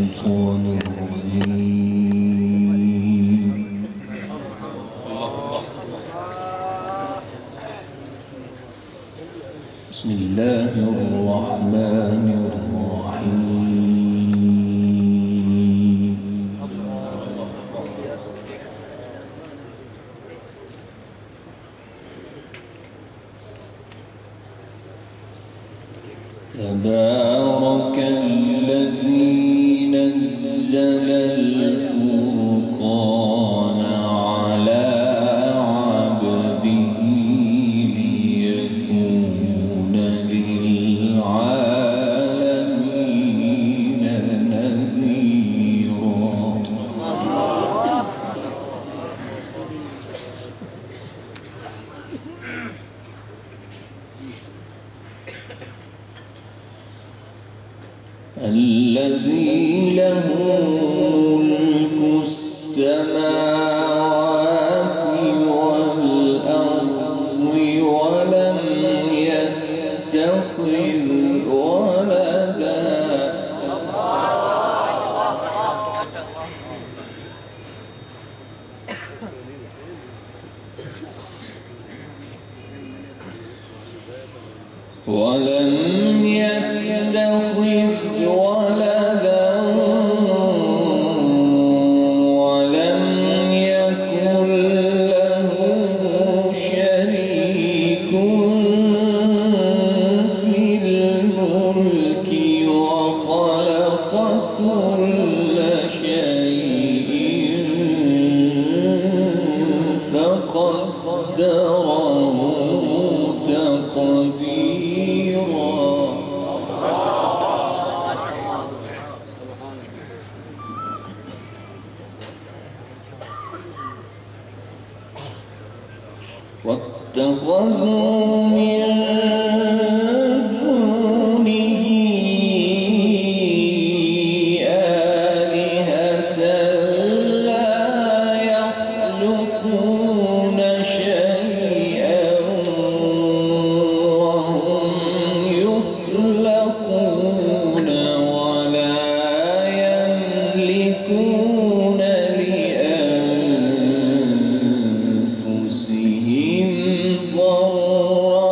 الشيطان الرجيم. بسم الله الرحمن الرحيم. تبارك الذي نزل الفرقان على عبده ليكون للعالمين نذيرا. الذي له ملك السماوات والأرض ولم يتخذ ولدا ولم يكن له شريك في الملك وخلق كل شيء فقدره تقديرا. واتخذوا من دونه آلهة لا يخلقون شيئا وهم يخلقون ولا يملكون لأنفسهم ضرا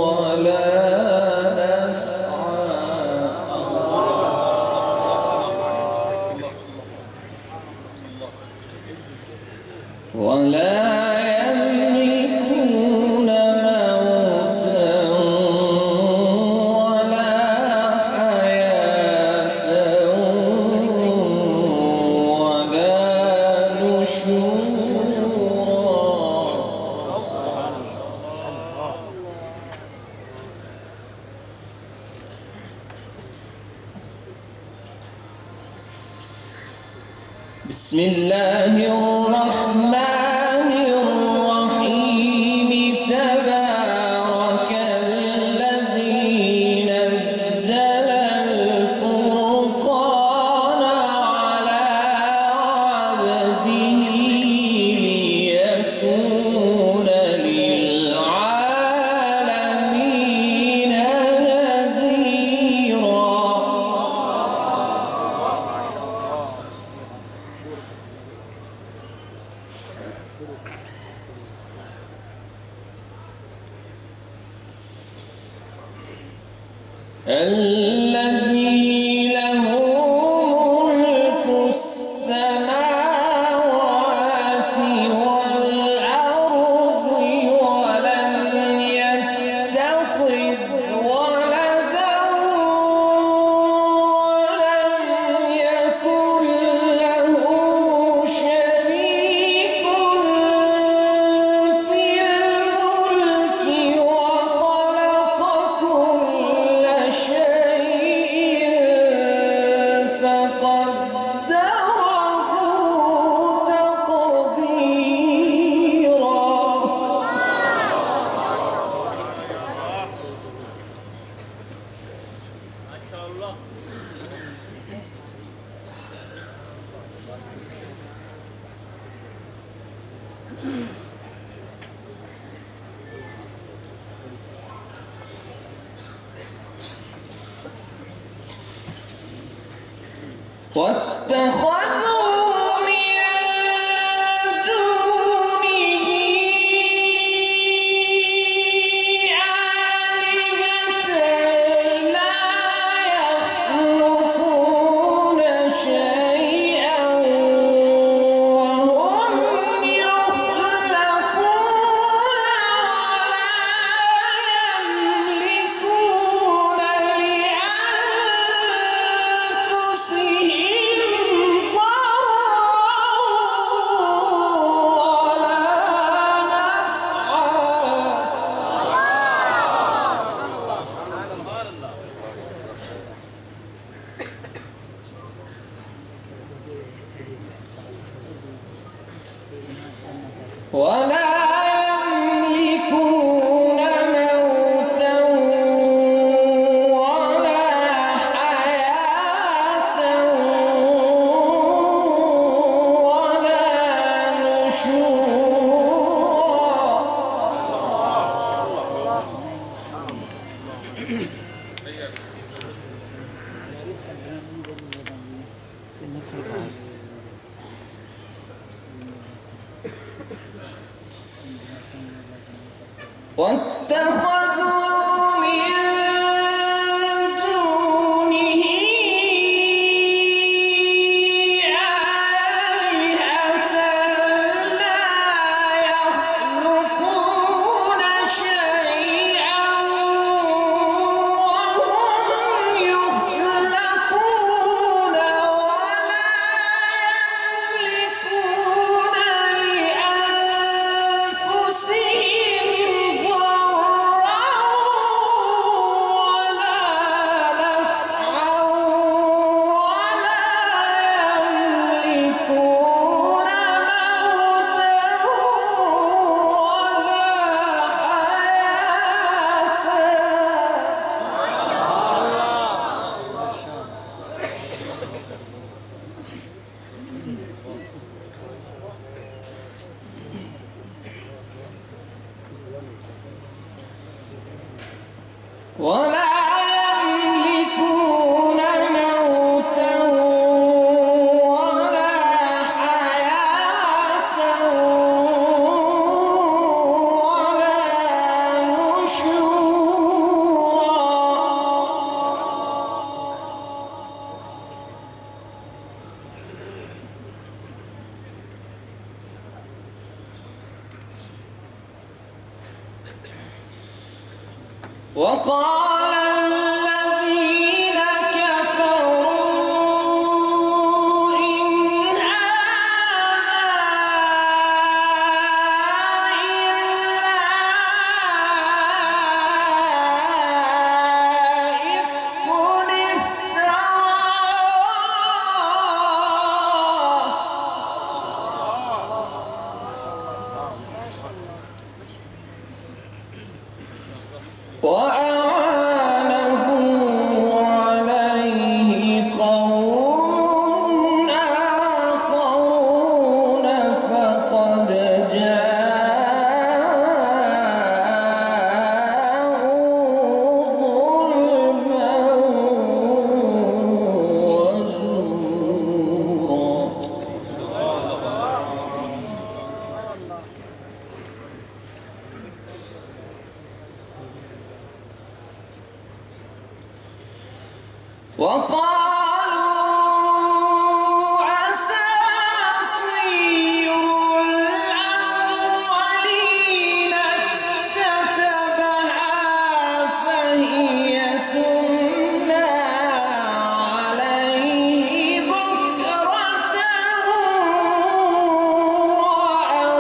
ولا نفعا ولا يملكون موتا ولا حياة ولا نشورا. بسم الله الرحمن الرحيم. تبارك الذي نزل الفرقان على عبده ليكون للعالمين نذيرا. الذي له ملك السماوات والأرض ولم يتخذ ولدا ولم يكن له شريك في الملك وخلق كل شيء واتخذوا من دونه آلهة لا يخلقون شيئا وهم يخلقون ولا يملكون لأنفسهم ولا يملكون موتا ولا حياة ولا واتخذوا من دونه آلهة لا يخلقون شيئا وهم يخلقون ولا يملكون لأنفسهم ولا يملكون موتا ولا حياة ولا نشورا وقال الذين كفروا إن هذا إلا إفك افتراه وأعانه عليه قوم آخرون فقد جاءوا ظلما وزورا. وقالوا أساطير الأولين اكتتبها فهي تملى عليه بكرة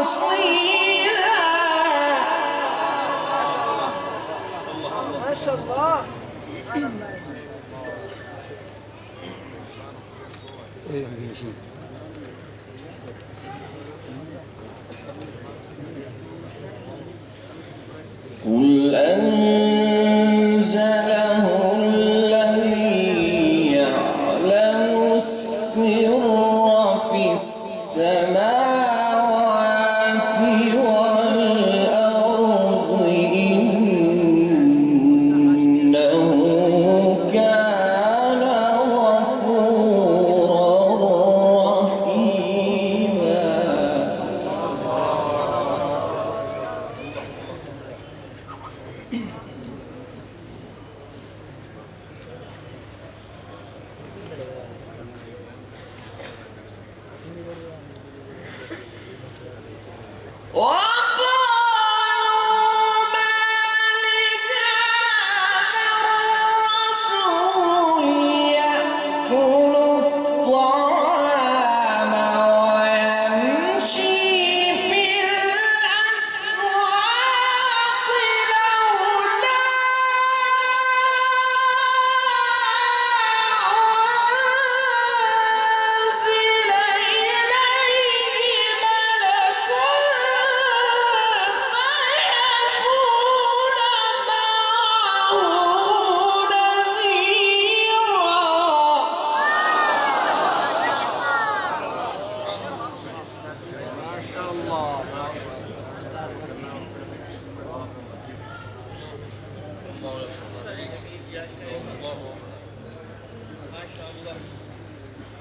وأصيلا. ما شاء الله. قل أنزله الذي يعلم السر في السماوات والأرض إنه كان غفورا.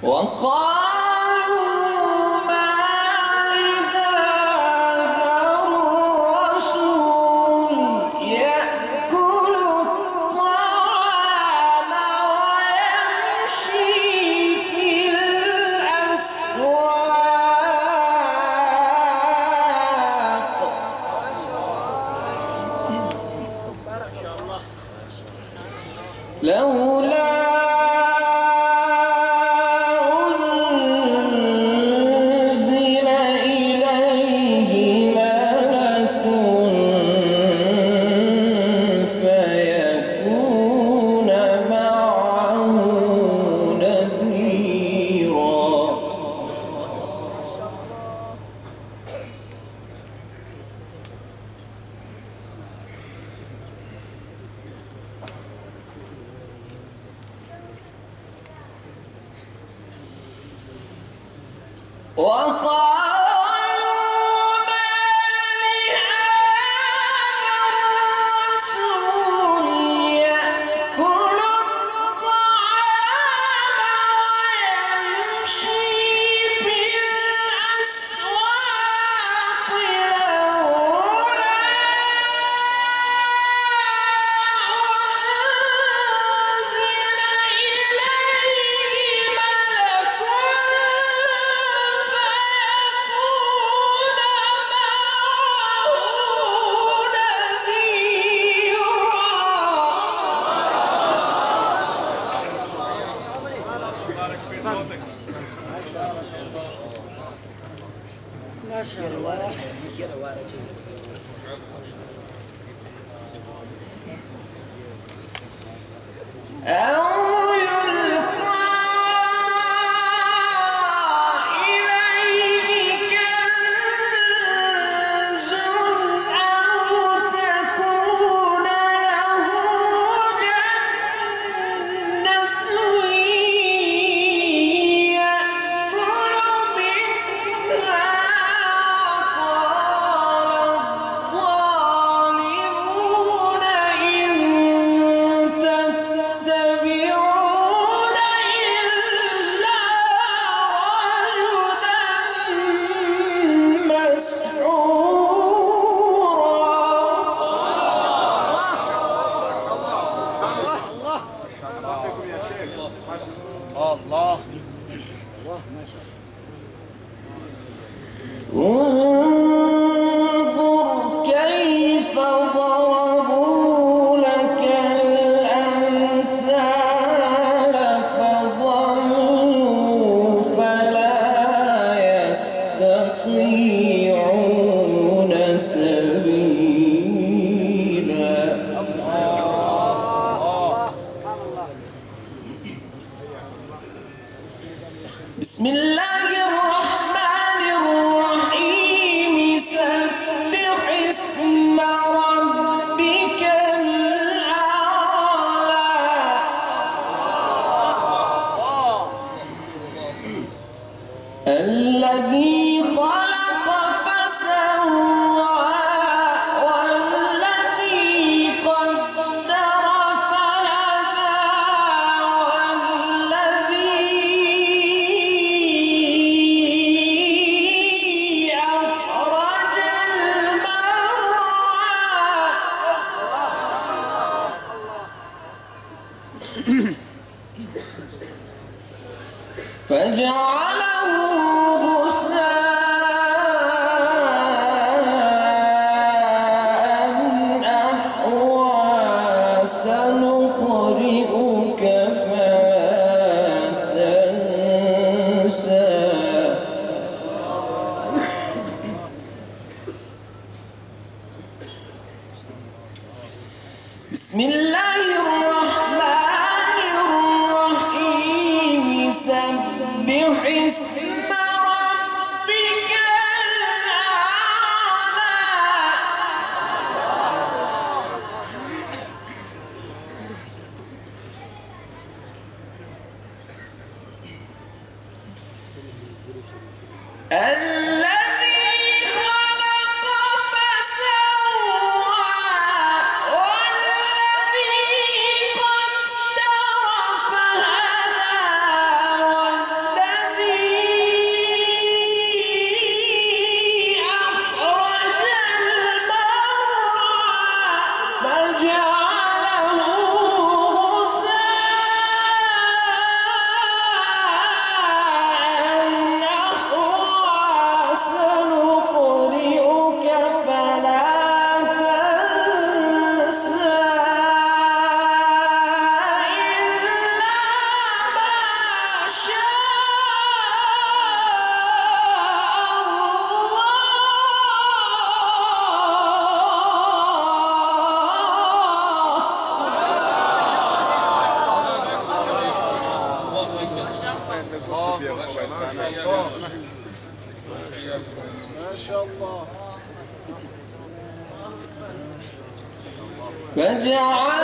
وقالوا ما لهذا الرسول يأكل الطعام ويمشي في الأسواق لولا أنزل إليه ملك فيكون معه نذيرا وقالوا ما لهذا الرسول يأكل الطعام ويمشي في الأسواق لولا أنزل إليه ملك ما شاء الله. أو يلقى إليه كنز أو تكون له جنة يأكل منها وقال الظالمون إن تتبعون إلا رجلا مسحورا الله ما شاء انظر كيف ضربوا لك الأمثال فضلوا فلا يستطيعون سبيلا بسم الله الرحمن الرحيم سبح اسم ربك الأعلى الذي خلق فسوى والذي قدر فهدى والذي أخرج المرعى فجعله غثاء أحوى سنقرئك فلا تنسى بسم الله الرحمن الرحيم سبح اسم ربك الأعلى الذي خلق فسوى والذي قدر ما شاء الله. فجعل